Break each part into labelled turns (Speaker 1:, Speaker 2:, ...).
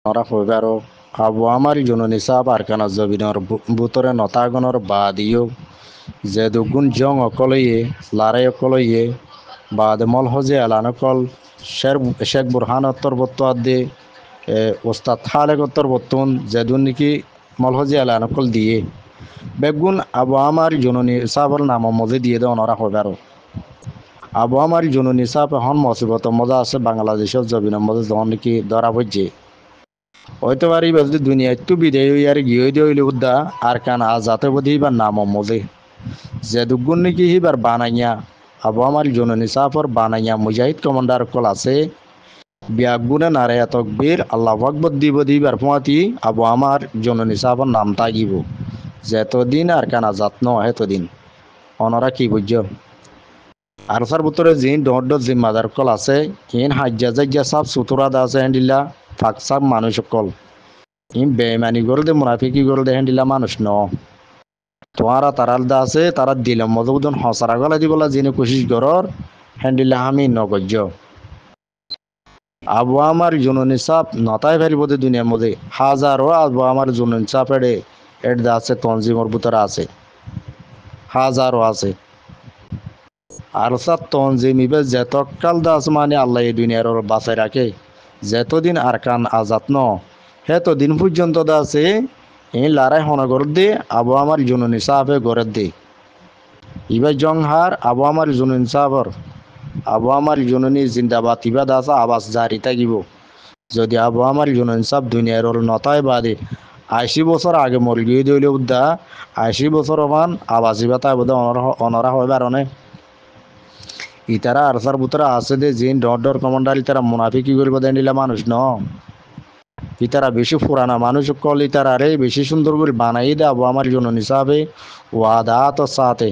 Speaker 1: ওরা হইবারও আবু আমার জননী সাপ আর কানা জবিনর বুতরে নতাগণর বাদিও যে দুগুণ জং অকলইয়ে লারে অকলইয়ে বাদ মল হজে আলান অকল শেখ বুরহান অত্তর বত্ত আদে ওস্তাদ খালেক অত্তর বত্তুন যেদুন নাকি মল হজে আলান অকল দিয়ে বেগুন আবু আমার জননী সাপর নাম মজে দিয়ে দেওয়া ওরা হইবারও আবু আমার জননী সাপ হন মসিবত মজা আছে বাংলাদেশের জবিনের মধ্যে যখন নাকি ধরা পড়ছে হয়তো পারি যদি দুনিয়া একটু বিদায় আর গিয়ে দিয়ে হইলে উদ্দা আর কান আজাতে বোধ হিবার নাম মজে যে দুগুণ নাকি হিবার বানাইয়া আবু আমার জননী সাফর বানাইয়া মুজাহিদ কমান্ডার কল আছে বিয়াগুনে নারে তকবীর আল্লাহ আকবর দিব দিবার পোয়াতি আবু আমার জননী সাফর নাম তাগিব যেতদিন আর কান আজাত ন হেতদিন অনরা কি বুঝছ আর সার ভিতরে জিন ডট জিম্মাদার কল আছে ইন হাজ্জা জাজ্জা সাপ সুতুরা দা আছে হ্যান্ডিলা ফাঁক সাপ মানুষ কল ইন বেমানি গরল দে মুনাফিকি গরল দে হ্যান্ডিলা মানুষ ন তোমারা তারাল দা আছে তারা দিলাম মধুদন হসারা গলা দিবলা জিনে কোশিশ গরর হ্যান্ডিলা আমি নগজ্য আবু আমার জননী সাপ নতায় ফেরিব দে দুনিয়ার মধ্যে হাজারো আবু আমার জননী সাপ এড দা আছে তঞ্জিমর ভিতরে আছে হাজারো আছে আর সাত তঞ্জিম ইবে যেতকাল দাস মানে আল্লাহ এই দুনিয়ার বাঁচাই রাখে যেতদিন আর কান আজাত ন হেতদিন পর্যন্ত দাসে এই লারাই হনা গরত দে আবু আমার জননী সাহাবে গরত দে ইবে জংহার আবু আমার জননী সাহাবর আবু আমার জননী জিন্দাবাদ ইবা দাসা আবাস জারি থাকিব যদি আবু আমার জননী সাহ দুনিয়ার নতায় বাদে 80 বছর আগে মরে গিয়ে দিলে উদ্দা 80 বছর মান আবাস ইবা তাই বোধ অনরা হয় বারণে ইতারা আরসার বুতরা আছে দে জিন ডর কমান্ডার ইতারা মুনাফিকি করব দেনিলা মানুষ ন ইতারা বেশি পুরানা মানুষ কল ইতারা রে বেশি সুন্দর করে বানাই দে আবু আমার জননী সাহাবে ওয়াদা তো সাথে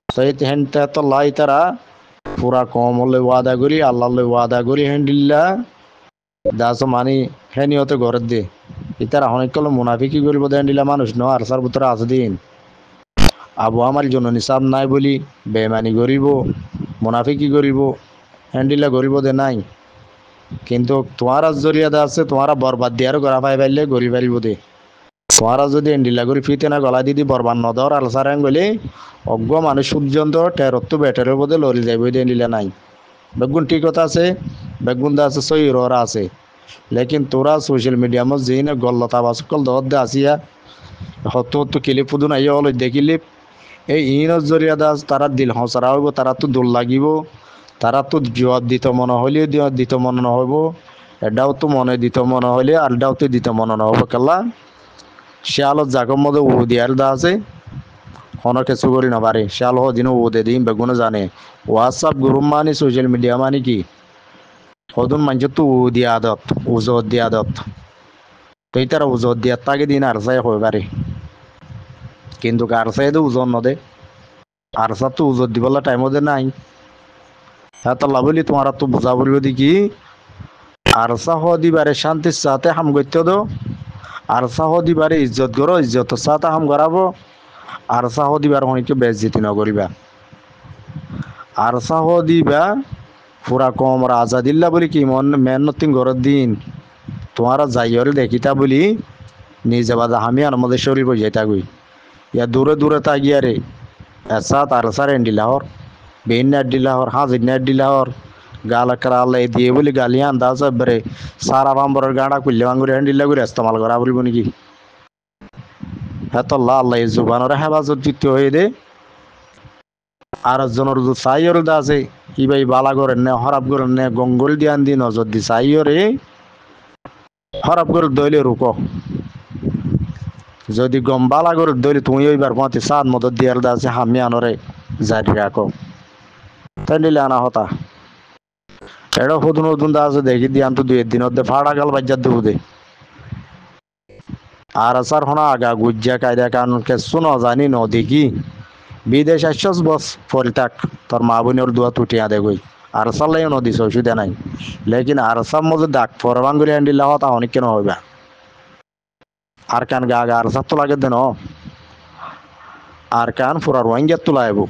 Speaker 1: সহিত হেনতে তো লাই তারা পুরা কম হলে ওয়াদা করি আল্লাহ ওয়াদা করি হ্যান্ডিল্লা দাস মানি হেনিয়তে ঘরের দে ইতারা অনেক কল মুনাফিকি করব দেনিলা মানুষ ন আরসার বুতরা আছে দিন আবু আমার জননী সাহাব নাই বলি বেমানি করিব মুনাফিকি করিব হ্যান্ডিলা করিব দে নাই কিন্তু তোমার জরিয়াদা আছে তোমারা বরবাদ দিয়ারও গড়া পাই পাইলে গড়ি পারিব দে তোমারা যদি হ্যান্ডিলা করি ফিতে না গলা দিদি বরবাদ নদর আলসারাং গলে অজ্ঞ মানুষ পর্যন্ত টেরত্ব ব্যাটারের বোধে লড়ি যাইব দে হ্যান্ডিলা নাই বেগুন ঠিক কথা আছে বেগুন দা আছে সই ররা আছে লেকিন তোরা সোশ্যাল মিডিয়ামত যেই না গল্লতা বাসকল দর দে আসিয়া হতো হতো কিলিপ পুদুন আইয়া হল দেখিলি এই ইনত জরিয়াদা তারা দিল হসরা হইব তারা তো দোল লাগিব তারা তো জবাব দিত মনে হইলে দিত মনে নহব এটাও তো মনে দিত মনে হইলে আলটাও তো দিত মনে নহব কেলা সে আলো জাগর মধ্যে উ দিয়ার দা আছে হন কিছু করি না পারে সে আলো দিন উ দে দিন বেগুনে জানে হোয়াটসঅ্যাপ গ্রুপ মানে সোশ্যাল মিডিয়া মানে কি সদুন মানুষ তো উ দিয়া আদত উজত দিয়া আদত তো তারা উজত দিয়ার তাকে দিন আর চাই হয়ে পারে কিন্তু আর চাই তো ওজন নদে আর সার তো উজত দিবলা টাইম ওদের নাই এত লাভলি তোমার তো বুঝা পড়ব দেখি আর সাহ দিবারে শান্তির সাথে হাম করতে দো আর সাহ দিবারে ইজ্জত করো ইজ্জত সাথে হাম করাবো আর সাহ দিবার অনেকে বেজ্জিতি নকরিবা আর সাহ দিবা পুরা কম রাজা দিল্লা বলি কি মন মেহনতি ঘরের দিন তোমারা যাইরে দেখিতা বলি নিজে বাজা আমি আর আমাদের শরীর বজাইতা গই ইয়া দূরে দূরে তাগিয়া রে এসা তার সার এন্ডিলাহর বেন নেট দিলাহর হাজির নেট দিলাহর গালা করালে দিয়ে বলি গালিয়া আন্দাজ বরে সারা বাম্বরের গাড়া কুল্লে বাঙ্গুরে হ্যান্ডিলা করে ইস্তেমাল করা বলব নাকি এত আল্লাহ জুবানের হেফাজত যুক্ত হয়ে দে আর জনের চাইর দা আছে ইবাই বালা করেন নে হরাপ করেন নে গঙ্গল দিয়ান দি নজর দি চাইরে হরাপ করে দইলে রুক যদি গম বালা করে দইলে তুমি ওইবার পথে সাদ মদত দিয়ার দা আছে হামি আনরে জারি রাখো তাই নিলে আনা হতা এটা নতুন নতুন দা আছে দেখি দিয়ান তো 2 দিন অধ্যে ফাড়া গাল বাজ্জার দেবো দে আর আসার হনা আগা গুজ্জা কায়দা কানুন কে শুনো জানি ন দেখি বিদেশ আসছস বস ফলতাক তোর মা বোনের দোয়া টুটিয়া দে গই আর সাল্লাই নদী অসুবিধা নাই লেকিন আর সব মধ্যে ডাক ফরবান করে হ্যান্ডিল হওয়া তা অনেক কেন হইবা আর কান গা গা আর সাত তো লাগে দেন আর কান ফুরার ওয়াইঙ্গা তোলা এবো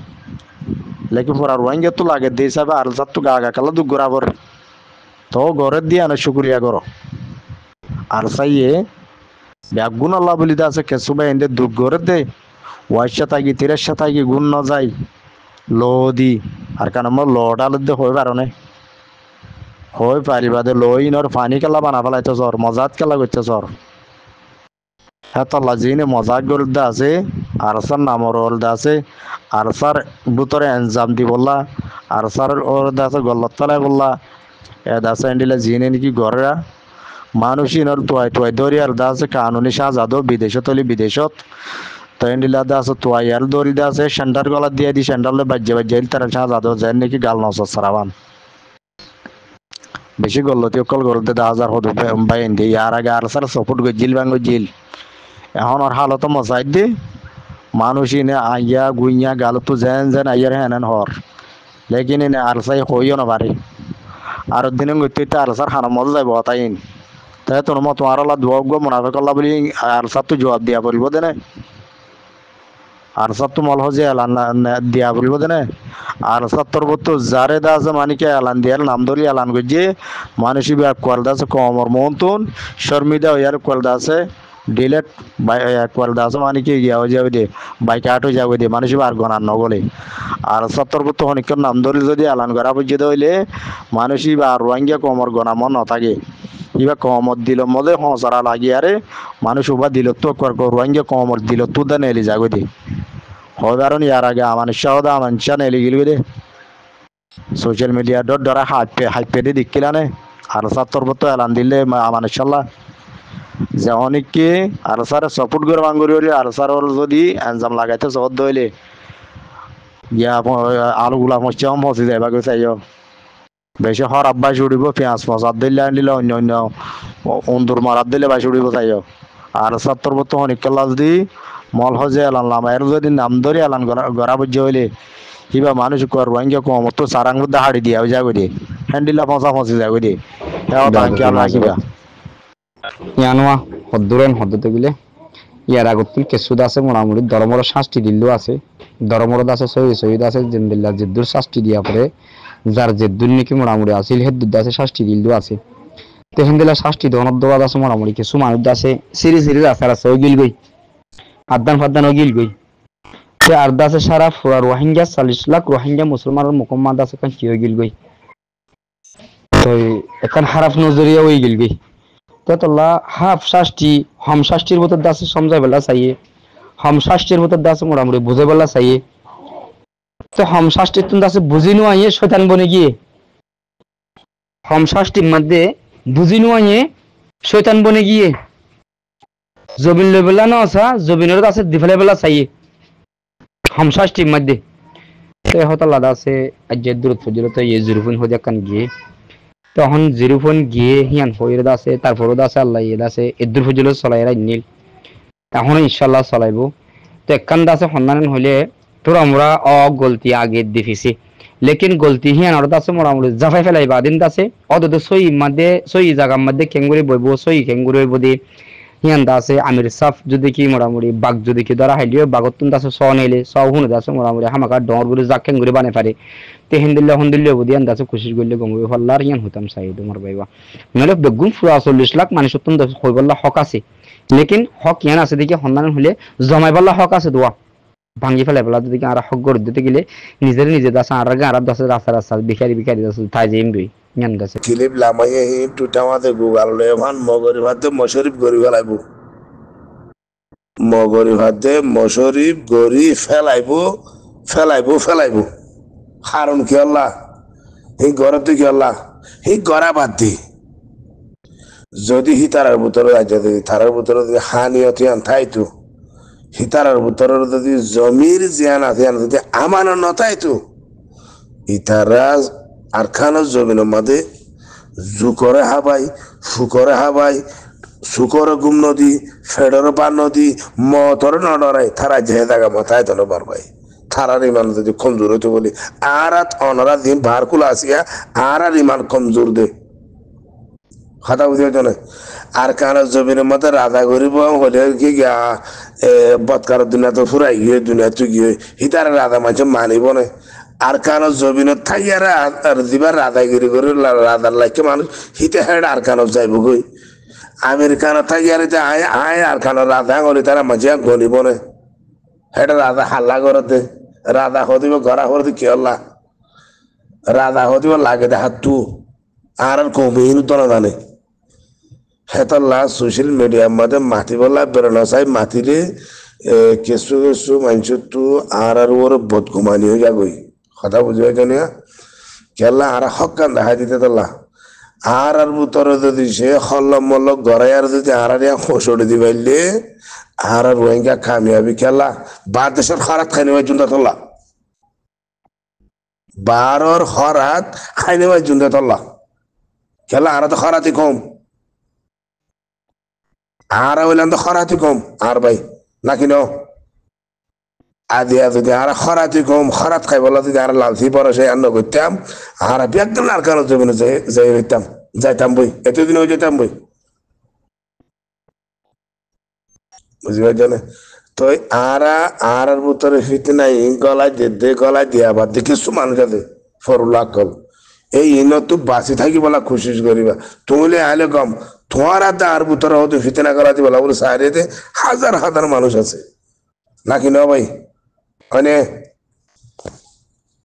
Speaker 1: লেকিন ফুরার ওয়াইঙ্গা তো লাগে দে হিসাবে আর সাত তো গা গা কালা দু গোরাবর তো ঘরের দিয়ে আনো শুক্রিয়া করো আর সাইয়ে ব্যাগুন আল্লাহ বলি আছে কেসু বা এনে দুঃখ করে দে ওয়াইশা থাকি তিরেশা থাকি গুণ ন যায় লো দি আর কারণ আমার লোডাল দে হয়ে পারো হই পারিবা দে লই নর পানি খেলা বানা ফেলাইতে চর মজাত খেলা করতে চর হ্যাঁ তল্লা জিনে মজাক গরুদ্দা আছে আর সার নামর ওরদা আছে আর সার বুতরে এনজাম দি বললা আর সার ওরদা আছে গল্লত তলায় বললা এ দাসা এন্ডিলা জিনে নাকি গররা মানুষই নর তুয়াই তুয়াই দরি আর দা আছে কানুনি সাজাদো বিদেশত হলি বিদেশত তো এন্ডিলা দা আছে তুয়াই আর দরি দা আছে সেন্টার গলা দিয়ে দি সেন্টারলে বাজ্যে বাজ্যে তারা সাজাদো যেন নাকি গাল নস সারাবান বেশি গল্লতি অকল গরুতে 10,000 হদু বাইন দি আর আগে আর সার সপোর্ট গজিল বাঙ্গ জিল এখন আর হালত মজাই দি মানুষই নে আইয়া গুইয়া গাল তো যেন যেন আইয়ার হেন হর লেকিন এনে আর সাই হইও না পারে আর দিনে গতি আর সার খানা মজা যাইব তাইন তাই তোর মত তোমার আল্লাহ দোয়া গো মুনাফিক আল্লাহ বলি আর সার তো জবাব দিয়া বলবো দেনে আর সার তো মল হজে এলান দিয়া বলবো দেনে আর সার তোর তো জারে দা আছে মানিকে এলান দিয়ার নাম ধরি এলান গজিয়ে মানুষই ব্যাগ কোয়াল দাসে কমর মন্তন শর্মিদা ইয়ার কোয়াল দাসে ডিলেট কোয়াল দাসে মানিকে গিয়াও যাবে দে বাইক আটো যাবে দে মানুষই আর গনার নগলে আর সত্তর তো অনেকের নাম ধরি যদি এলান করা পর্যন্ত হইলে মানুষই বা রোহিঙ্গা কমর গনা মন নথাকে ইবা কমর দিল মধ্যে হসারা লাগিয়ে আরে মানুষ উবা দিল তো রোহিঙ্গা কমর দিল তো দা নেলি যাবে দে হয় কারণ ইয়ার আগে আমার শাহদা আমার চা নেলি গেলবে দে সোশ্যাল মিডিয়া ডট ধরা হাইপে দিয়ে দিকিলানে আর সত্তর তো এলান দিলে আমার ইনশাল্লাহ যে অনেককে আর স্যার সাপোর্ট করে বাঙ্গুরি আর স্যার যদি এনজাম লাগাইতে সহজ হইলে ইয়া আলুগুলা মশাম ফসি যাইবা গো চাইও বেশি হর আব্বাই উড়িব পেঁয়াজ ফসাদ দিলে আনিলে অন্য অন্য অন্দুর মারাত দিলে বাই উড়িব চাইও আর সত্তর তো অনেক কেলা যদি মল হজে এলান লামায়ের যদি নাম ধরে এলান গড়া বুঝে হইলে কিবা মানুষ কর রোহিঙ্গা কম তো সারাং মধ্যে হাড়ি দিয়া যাবে দে হ্যান্ডিলা ফসা ফসি যাবে দে কিবা
Speaker 2: ইয়ানোয়া হদ্দুরেন হদ্দতে গেলে ইয়ার আগত কেসুদ আছে মোটামুটি ধর্মর শাস্তি দিল্লু আছে ধর্মর আছে শহীদ আছে জিন্দিল্লা জিদ্দুর শাস্তি দিয়া পরে যার জেদ্দুর নাকি মোটামুটি আছিল হেদ্দুর আছে শাস্তি দিল্লু আছে তো হেন্দিলা শাস্তি দনব দবাদ আছে মোটামুটি কিছু মানুষ আছে সিরি রাস্তার আছে ও গিল গই আদান ফাদান ও গিল গই সে আর্দা আছে সারা ফুরা রোহিঙ্গা 40 লাখ রোহিঙ্গা মুসলমানের মুকম্মাদ আছে কান কি গিল গই তো এখন হারাফ নজরিয়া ওই গিল গই ততলা হাফ শাস্তি হম শাস্তির ভিতর দাসে সমঝাই বেলা চাইয়ে হম শাস্তির ভিতর দাসে মোটামুটি বুঝে বেলা চাইয়ে তো হম শাস্তির তুমি দাসে বুঝি নোয়াইয়ে শয়তান বনে গিয়ে হম শাস্তির মধ্যে বুঝি নোয়াইয়ে শয়তান বনে গিয়ে জবিন লেবেলা না আসা জবিনের দাসে দিফালে বেলা চাইয়ে হম শাস্তির মধ্যে তো হতলা দাসে আজ্জের দূরত ফজিলত ইয়ে জুরুফুন হয়ে কান গিয়ে তখন জিরোফোন গিয়ে হিয়ান হইর আছে তারপরও আছে আল্লাহ ইয়ে আছে এদুর ফজিল চলাই নীল এখন ইনশাল্লাহ চলাইব তো একখান আছে সন্ধান হইলে তোর আমরা গলতি আগে দেখিছি লেকিন গলতি হিয়ান আর আছে মোটামুটি জাফাই ফেলাইবা দিন আছে অত সই মধ্যে সই জায়গার মধ্যে খেঙ্গুরি বইব সই খেঙ্গুরি হইব দি হিয়ান আছে আমির সাফ যদি কি মোটামুটি বাঘ যদি কি ধরা হাইলিও বাঘতুন আছে স নেলে স হুন আছে মোটামুটি হামাকা ডর গুলি যা খেঙ্গুরি বানাই পারে তে হিন্দিল্লা বুদি আন্দাজে খুশি করলে গঙ্গুই হল্লার ইয়ান হতাম চাই তোমার বাইবা নলে বেগুন ফুরা 40 লাখ মানুষ তুন হই বললা হক আছে লেকিন হক ইয়ান আছে দেখি সন্ধান হলে জমাই বললা হক আছে দোয়া ভাঙ্গি ফেলাই বলা যদি আর হক গড় দিতে গেলে নিজে দাসা আর আগে আর দাসে রাস্তা ভিখারি দাসে তাই যে এমবি ইয়ান দাসে
Speaker 3: ক্লিপ লামাইয়ে হি টুটামাতে গুগাল লয়ে ভান মগরি ভাতে মশরিফ গরি ফেলাইবো মগরি ভাতে মশরিফ গরি ফেলাইবো কারণ কি আল্লাহ হি গরতে কি আল্লাহ হি গড়া বাদ দি যদি হি তারার ভিতরে যদি তারার ভিতরে যদি হানিয়তি আন থাইতো হি তারার ভিতরে যদি জমির জিয়ান আছে যদি আমানত নথাইতো ইতারা আর খানের জমিনের মধ্যে জুকরে হাবাই ফুকরে হাবাই সুকরে গুম নদী ফেডরে পার নদী মতরে নডরাই তারা যে জায়গা মাথায় তো পারবাই থারার ইমান যদি কমজোর হইতে বলি আর অনরা দিন ভারকুলা আসিয়া আর ইমান কমজোর দে কথা বুঝতে না আর কানের জমিনের মধ্যে রাজা গরিব হলে কি গিয়া বৎকার দুনিয়া তো ফুরাই গিয়ে দুনিয়া তুই গিয়ে হিতার রাজা মাঝে মানিব না আর কানের জমিনত থাইয়ারা আর দিবার রাধাগিরি করে রাধার লাইকে মানুষ হিতে হেড আর কানব যাইব গই আমেরিকান থাকি আর আয় আয় আর খানো রাধা গলি তারা মাঝে গলিব না হেটা রাধা হাল্লা করতে রাধা হদিব গড়া হতে কি হল্লা রাধা হদিব লাগে দে হাত তু আর কমিন তো না জানে হেতল্লা সোশ্যাল মিডিয়ার মধ্যে মাতি বললা বেরোনো চাই মাতিলে কিছু কিছু মানুষ তো আর ওর বদগুমানি হয়ে যাগই কথা বুঝে জানি খেলা আর হকান দেখা দিতে তোলা আর বুতরে যদি সে হল্ল মল্ল গড়াই আর যদি আর খসড়ে দি পাইলে আর রোহিঙ্গা খামিয়াবি খেলা বা দেশের খরাত খাইনি ভাই জুন্দা তোলা বারোর খরাত খাইনি ভাই জুন্দা তোলা খেলা আর তো খরাতি কম আর হইলাম তো খরাতি কম আর ভাই নাকি ন আদিয়া যদি আর খরাতি কম খরাত খাই বলা যদি আর লালথি পরে সে আন্ন করতাম আর একদম আর কারো জমিনে যাই হইতাম যাইতাম বই এতদিন হয়ে যেতাম বই বুঝতে পারছেন তো আর ভিতরে ফিতে নাই গলায় দে গলায় দিয়া বাদ দিয়ে কিছু মানুষ আছে ফরুল্লাহ কল এই ইন তো বাঁচি থাকি বলা খুশি করিবা তুমি আইলে কম তোমার হাতে আর ভিতরে হয়তো ফিতে না করা বলা বলে সাইডে হাজার হাজার মানুষ আছে নাকি না ভাই মানে